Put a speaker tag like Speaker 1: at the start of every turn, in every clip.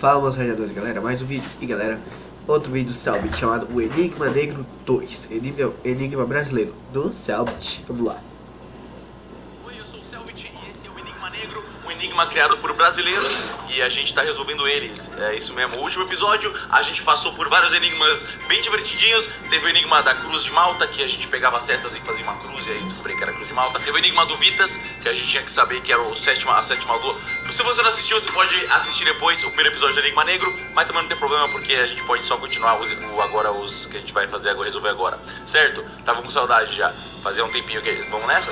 Speaker 1: Fala, meus radiadores, galera, mais um vídeo. E galera, outro vídeo do Cellbit chamado O Enigma Negro 2, Enigma Brasileiro do Cellbit. Vamos lá.
Speaker 2: Oi, eu sou o Cellbit e esse é o Enigma Negro, um enigma criado por brasileiros e a gente tá resolvendo eles. É isso mesmo, o último episódio a gente passou por vários enigmas bem divertidinhos. Teve o enigma da Cruz de Malta, que a gente pegava setas e fazia uma cruz e aí descobri que era a Cruz de Malta. Teve o enigma do Vitas, que a gente tinha que saber que era a sétima lua. Se você não assistiu, você pode assistir depois o primeiro episódio do Enigma Negro, mas também não tem problema porque a gente pode só continuar os que a gente vai fazer agora, resolver agora, certo? Tava com saudade já, fazia um tempinho que... Vamos nessa?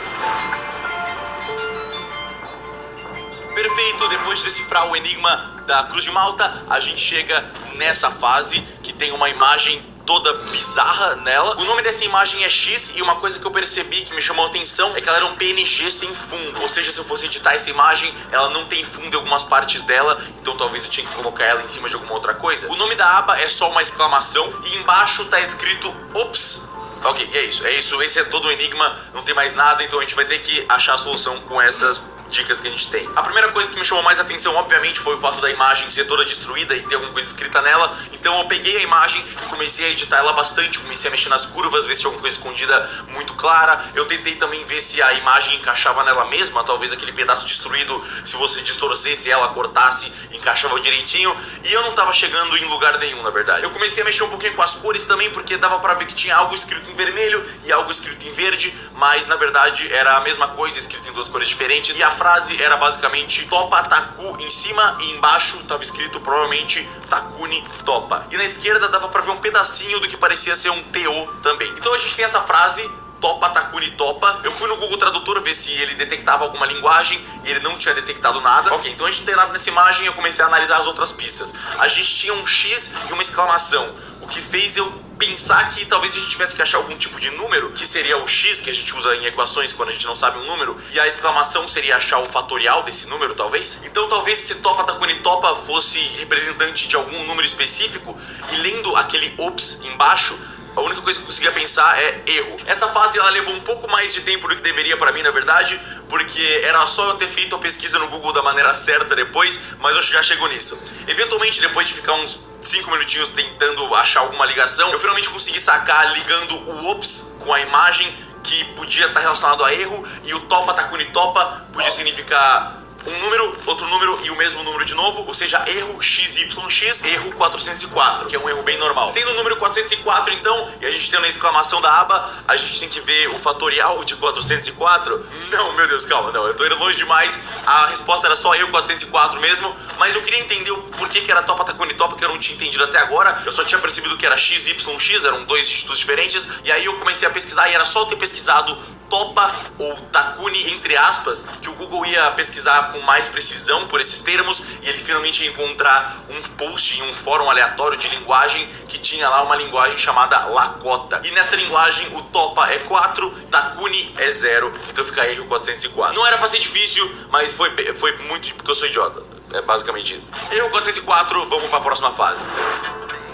Speaker 2: Perfeito, depois de decifrar o enigma da Cruz de Malta, a gente chega nessa fase que tem uma imagem toda bizarra nela. O nome dessa imagem é X e uma coisa que eu percebi que me chamou a atenção é que ela era um PNG sem fundo. Ou seja, se eu fosse editar essa imagem, ela não tem fundo em algumas partes dela, então talvez eu tinha que colocar ela em cima de alguma outra coisa. O nome da aba é só uma exclamação e embaixo tá escrito Ops. Ok, é isso, esse é todo o enigma, não tem mais nada, então a gente vai ter que achar a solução com essas dicas que a gente tem. A primeira coisa que me chamou mais atenção, obviamente, foi o fato da imagem ser toda destruída e ter alguma coisa escrita nela. Então eu peguei a imagem e comecei a editar ela bastante, comecei a mexer nas curvas, ver se tinha alguma coisa escondida muito clara. Eu tentei também ver se a imagem encaixava nela mesma, talvez aquele pedaço destruído, se você distorcesse ela, cortasse, encaixava direitinho. E eu não tava chegando em lugar nenhum, na verdade. Eu comecei a mexer um pouquinho com as cores também, porque dava pra ver que tinha algo escrito em vermelho e algo escrito em verde, mas na verdade era a mesma coisa, escrito em duas cores diferentes. E a frase era basicamente Topa Taku em cima e embaixo tava escrito provavelmente Takuni Topa. E na esquerda dava pra ver um pedacinho do que parecia ser um TO também. Então a gente tem essa frase Topa Takuni Topa. Eu fui no Google Tradutor ver se ele detectava alguma linguagem e ele não tinha detectado nada. Ok, então a gente não tem nada nessa imagem e eu comecei a analisar as outras pistas. A gente tinha um X e uma exclamação, o que fez eu pensar que talvez a gente tivesse que achar algum tipo de número, que seria o X, que a gente usa em equações quando a gente não sabe um número, e a exclamação seria achar o fatorial desse número, talvez. Então talvez esse Topa Takuni Topa fosse representante de algum número específico, e lendo aquele Ops embaixo, a única coisa que eu conseguia pensar é erro. Essa fase ela levou um pouco mais de tempo do que deveria pra mim, na verdade, porque era só eu ter feito a pesquisa no Google da maneira certa depois, mas eu já chego nisso. Eventualmente, depois de ficar uns 5 minutinhos tentando achar alguma ligação, eu finalmente consegui sacar ligando o Ops com a imagem que podia estar relacionado a erro, e o Topa Takuni Topa podia significar um número, outro número e o mesmo número de novo, ou seja, erro XYX, erro 404, que é um erro bem normal. Sendo o número 404, então, e a gente tem uma exclamação da aba, a gente tem que ver o fatorial de 404. Não, meu Deus, calma, não, eu tô indo longe demais. A resposta era só erro 404 mesmo, mas eu queria entender o porquê que era Topa Takuni Topa, que eu não tinha entendido até agora. Eu só tinha percebido que era XYX, eram dois dígitos diferentes, e aí eu comecei a pesquisar e era só eu ter pesquisado Topa ou Takuni, entre aspas, que o Google ia pesquisar com mais precisão por esses termos e ele finalmente ia encontrar um post em um fórum aleatório de linguagem que tinha lá uma linguagem chamada Lakota. E nessa linguagem o Topa é 4, Takuni é 0, então fica erro 404. Não era pra ser difícil, mas foi muito porque eu sou idiota. É basicamente isso. Erro 404, vamos pra próxima fase.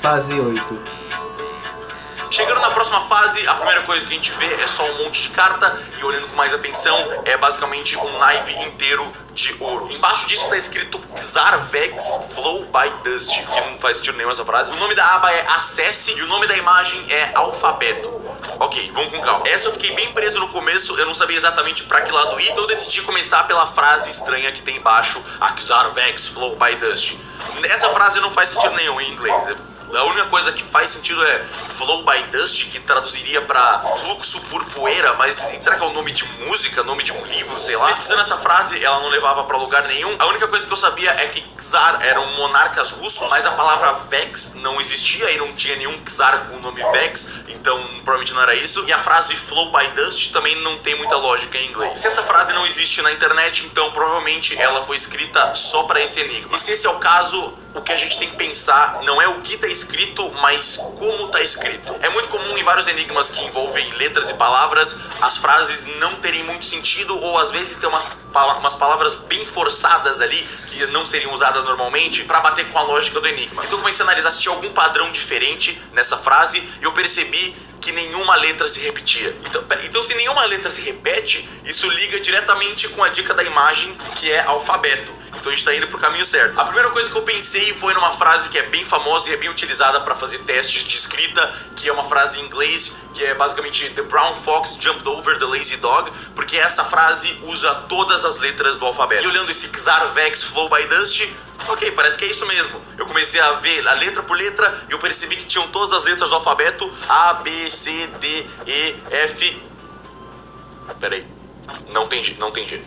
Speaker 1: Fase 8.
Speaker 2: Chegando na próxima fase, a primeira coisa que a gente vê é só um monte de carta e olhando com mais atenção é basicamente um naipe inteiro de ouro. Embaixo disso está escrito Xarvex Flow by Dust, que não faz sentido nenhum essa frase. O nome da aba é Acesse e o nome da imagem é Alfabeto. Ok, vamos com calma. Essa eu fiquei bem preso no começo, eu não sabia exatamente pra que lado ir, então eu decidi começar pela frase estranha que tem embaixo, a Xarvex Flow by Dust. Essa frase não faz sentido nenhum em inglês. A única coisa que faz sentido é Flow by Dust, que traduziria pra fluxo por poeira, mas será que é o nome de música, nome de um livro, sei lá? Pesquisando essa frase, ela não levava pra lugar nenhum. A única coisa que eu sabia é que czar eram monarcas russos, mas a palavra Vex não existia e não tinha nenhum czar com o nome Vex, então provavelmente não era isso. E a frase Flow by Dust também não tem muita lógica em inglês. Se essa frase não existe na internet, então provavelmente ela foi escrita só pra esse enigma. E se esse é o caso, o que a gente tem que pensar não é o que tá escrito, mas como tá escrito. É muito comum em vários enigmas que envolvem letras e palavras, as frases não terem muito sentido, ou às vezes tem umas palavras bem forçadas ali, que não seriam usadas normalmente, pra bater com a lógica do enigma. Então eu comecei a analisar se tinha algum padrão diferente nessa frase, e eu percebi que nenhuma letra se repetia. Então se nenhuma letra se repete, isso liga diretamente com a dica da imagem, que é alfabeto. Então a gente tá indo pro caminho certo. A primeira coisa que eu pensei foi numa frase que é bem famosa e é bem utilizada pra fazer testes de escrita, que é uma frase em inglês, que é basicamente The brown fox jumped over the lazy dog, porque essa frase usa todas as letras do alfabeto. E olhando esse Xarvex Flow by Dust, ok, parece que é isso mesmo. Eu comecei a ver a letra por letra e eu percebi que tinham todas as letras do alfabeto A, B, C, D, E, F. Pera aí. Não entendi. Não entendi,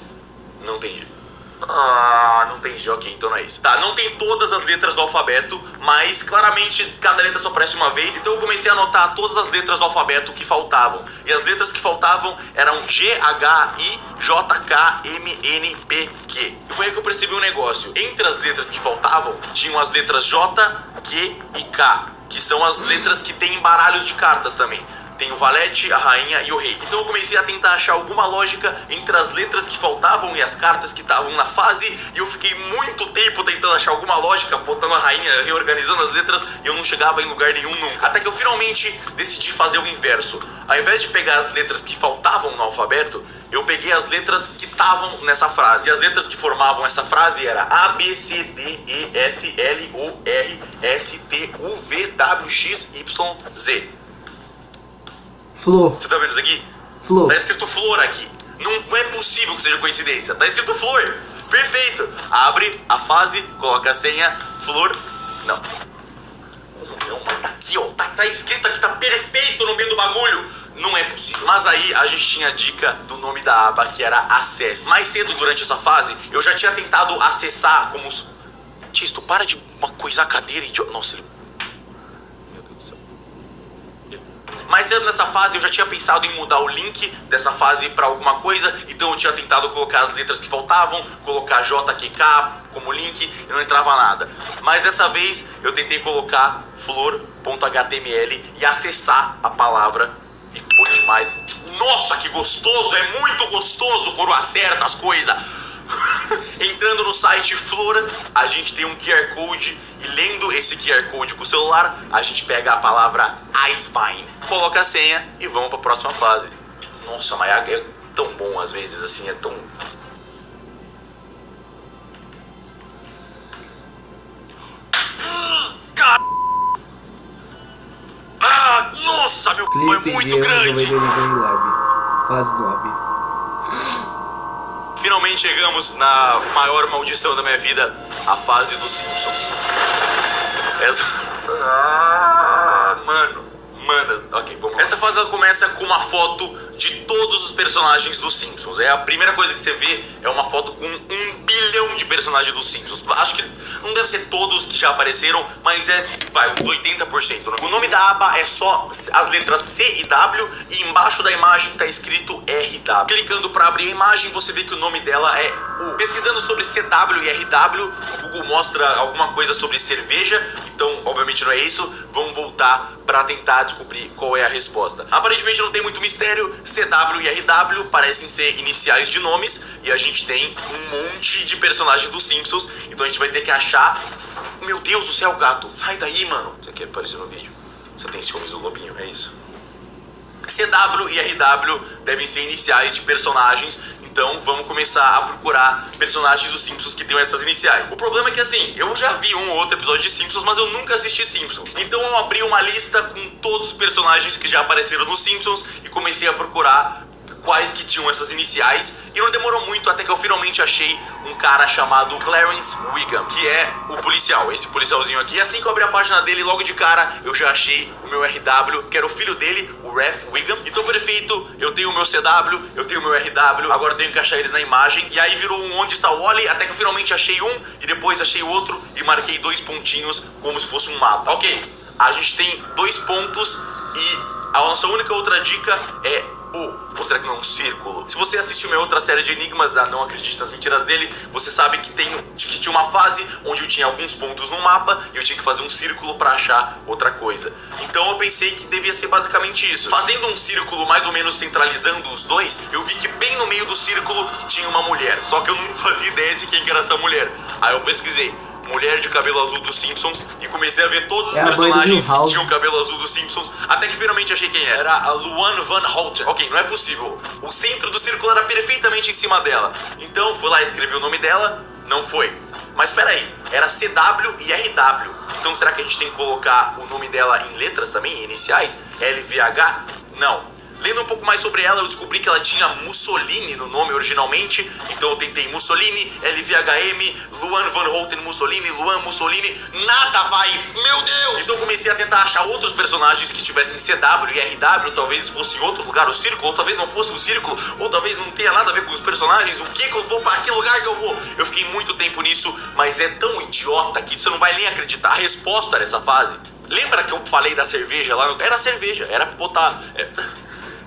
Speaker 2: ok, então não é isso. Tá, não tem todas as letras do alfabeto, mas claramente cada letra só aparece uma vez. Então eu comecei a anotar todas as letras do alfabeto que faltavam. E as letras que faltavam eram G, H, I, J, K, M, N, P, Q. E foi aí que eu percebi um negócio. Entre as letras que faltavam, tinham as letras J, Q e K, que são as letras que tem em baralhos de cartas também. Tem o valete, a rainha e o rei. Então eu comecei a tentar achar alguma lógica entre as letras que faltavam e as cartas que estavam na fase. E eu fiquei muito tempo tentando achar alguma lógica, botando a rainha, reorganizando as letras. E eu não chegava em lugar nenhum nunca. Até que eu finalmente decidi fazer o inverso. Ao invés de pegar as letras que faltavam no alfabeto, eu peguei as letras que estavam nessa frase. E as letras que formavam essa frase era A, B, C, D, E, F, L, O, R, S, T, U, V, W, X, Y, Z.
Speaker 1: Flor.
Speaker 2: Você tá vendo isso aqui?
Speaker 1: Flor.
Speaker 2: Tá escrito flor aqui. Não é possível que seja coincidência. Tá escrito flor. Perfeito. Abre a fase, coloca a senha, flor. Não. Como não, mano? Tá aqui, ó. Tá escrito aqui, tá perfeito no meio do bagulho. Não é possível. Mas aí a gente tinha a dica do nome da aba, que era acesse. Mais cedo durante essa fase, eu já tinha tentado acessar como... Tisto, para de coisar a cadeira, idiota. Nossa, ele... Mais cedo nessa fase eu já tinha pensado em mudar o link dessa fase para alguma coisa, então eu tinha tentado colocar as letras que faltavam, colocar JQK como link e não entrava nada. Mas dessa vez eu tentei colocar flor.html e acessar a palavra e foi demais. Nossa, que gostoso, é muito gostoso quando acerta as coisas. Entrando no site Flora, a gente tem um QR Code e lendo esse QR Code com o celular, a gente pega a palavra Eisbein, coloca a senha e vamos para a próxima fase. Nossa, mas é tão bom às vezes assim, é tão... Nossa, meu pai é muito grande.
Speaker 1: Fase 9.
Speaker 2: Finalmente chegamos na maior maldição da minha vida, a fase dos Simpsons. Essa... Mano. Ok, vamos lá. Essa fase ela começa com uma foto de todos os personagens dos Simpsons. É a primeira coisa que você vê, é uma foto com 1 bilhão de personagens dos Simpsons. Acho que não deve ser todos que já apareceram, mas uns 80%. Né? O nome da aba é só as letras C e W e embaixo da imagem tá escrito RW. Clicando para abrir a imagem, você vê que o nome dela é U. Pesquisando sobre CW e RW, o Google mostra alguma coisa sobre cerveja, então obviamente não é isso. Vamos voltar para tentar descobrir qual é a resposta. Aparentemente não tem muito mistério. CW e RW parecem ser iniciais de nomes e a gente tem um monte de personagens dos Simpsons, então a gente vai ter que achar... Meu Deus do céu, gato, sai daí, mano. Você quer aparecer no vídeo? Você tem ciúmes do lobinho, é isso? CW e RW devem ser iniciais de personagens, então vamos começar a procurar personagens dos Simpsons que tenham essas iniciais. O problema é que assim, eu já vi um ou outro episódio de Simpsons, mas eu nunca assisti Simpsons. Então eu abri uma lista com todos os personagens que já apareceram nos Simpsons e comecei a procurar quais que tinham essas iniciais. E não demorou muito até que eu finalmente achei um cara chamado Clarence Wiggum, que é o policial, esse policialzinho aqui. E assim que eu abri a página dele, logo de cara, eu já achei o meu RW, que era o filho dele, o Ref Wiggum. Então perfeito, eu tenho o meu CW, eu tenho o meu RW, agora eu tenho que achar eles na imagem. E aí virou um onde está o Wally, até que eu finalmente achei um, e depois achei outro, e marquei 2 pontinhos como se fosse um mapa. Ok, a gente tem 2 pontos, e a nossa única outra dica é ou será que não é um círculo? Se você assistiu minha outra série de enigmas, Não Acredite nas Mentiras Dele, você sabe que tinha uma fase onde eu tinha alguns pontos no mapa e eu tinha que fazer um círculo para achar outra coisa. Então eu pensei que devia ser basicamente isso. Fazendo um círculo mais ou menos centralizando os dois, eu vi que bem no meio do círculo tinha uma mulher, só que eu não fazia ideia de quem que era essa mulher. Aí eu pesquisei mulher de cabelo azul dos Simpsons e comecei a ver todos os personagens que tinham cabelo azul dos Simpsons, até que finalmente achei quem era. Era a Luann Van Houten. Ok, não é possível. O centro do círculo era perfeitamente em cima dela. Então fui lá, escrevi o nome dela, Não foi. Mas espera aí, era CW e RW. Então será que a gente tem que colocar o nome dela em letras também, em iniciais? LVH? Não. Lendo um pouco mais sobre ela, eu descobri que ela tinha Mussolini no nome originalmente. Então eu tentei Mussolini, LVHM, Luan Van Houten Mussolini, Luan Mussolini. Nada vai! Meu Deus! Então eu comecei a tentar achar outros personagens que tivessem CW e RW. Talvez fosse outro lugar, o Círculo, ou talvez não fosse o Círculo, ou talvez não tenha nada a ver com os personagens. O que eu vou, para que lugar que eu vou? Eu fiquei muito tempo nisso, mas é tão idiota que você não vai nem acreditar. A resposta dessa fase. Lembra que eu falei da cerveja lá? Era cerveja, era pra botar...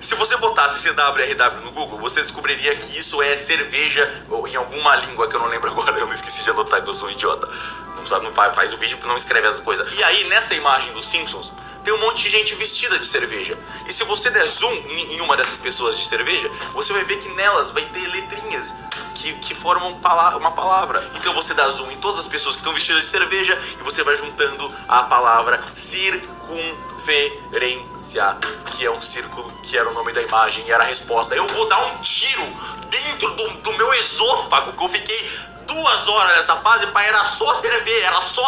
Speaker 2: Se você botasse CWRW no Google, você descobriria que isso é cerveja, ou em alguma língua que eu não lembro agora, eu não esqueci de anotar que eu sou um idiota. Não sabe, não faz o vídeo porque não escreve essas coisas. E aí, nessa imagem dos Simpsons, tem um monte de gente vestida de cerveja. E se você der zoom em uma dessas pessoas de cerveja, você vai ver que nelas vai ter letrinhas que formam uma palavra. Então você dá zoom em todas as pessoas que estão vestidas de cerveja e você vai juntando a palavra circunferência, que é um círculo, que era o nome da imagem e era a resposta. Eu vou dar um tiro dentro do meu esôfago, que eu fiquei 2 horas nessa fase, pai, era só cerveja, era só...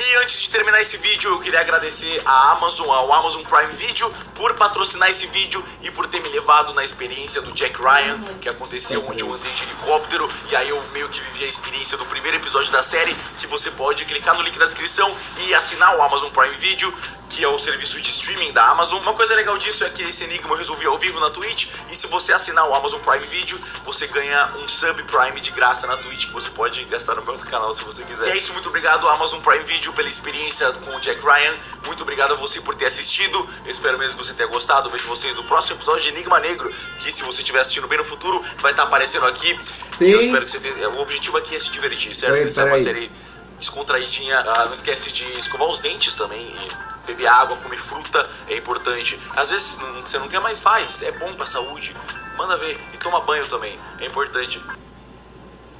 Speaker 2: E antes de terminar esse vídeo, eu queria agradecer a Amazon, ao Amazon Prime Video, por patrocinar esse vídeo e por ter me levado na experiência do Jack Ryan, que aconteceu onde eu andei de helicóptero, e aí eu meio que vivi a experiência do primeiro episódio da série, que você pode clicar no link na descrição e assinar o Amazon Prime Video, que é o serviço de streaming da Amazon. Uma coisa legal disso é que esse enigma eu resolvi ao vivo na Twitch, e se você assinar o Amazon Prime Video, você ganha um sub Prime de graça na Twitch, que você pode gastar no meu outro canal se você quiser. E é isso, muito obrigado Amazon Prime Video pela experiência com o Jack Ryan, muito obrigado a você por ter assistido, eu espero mesmo que você tenha gostado. Vejo vocês no próximo episódio de Enigma Negro, que se você estiver assistindo bem no futuro, vai estar aparecendo aqui. Sim. E eu espero que você fez. O objetivo aqui é se divertir, certo? Essa é uma série descontraidinha. Não esquece de escovar os dentes também e beber água, comer fruta, é importante. Às vezes você não quer, mas faz, é bom pra saúde. Manda ver. E toma banho também, é importante.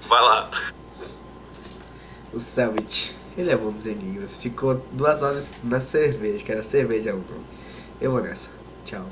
Speaker 2: Vai lá.
Speaker 1: O Selbit, ele é bom dos enigmas. Ficou 2 horas na cerveja, que era cerveja 1. Eu vou nessa. Tchau.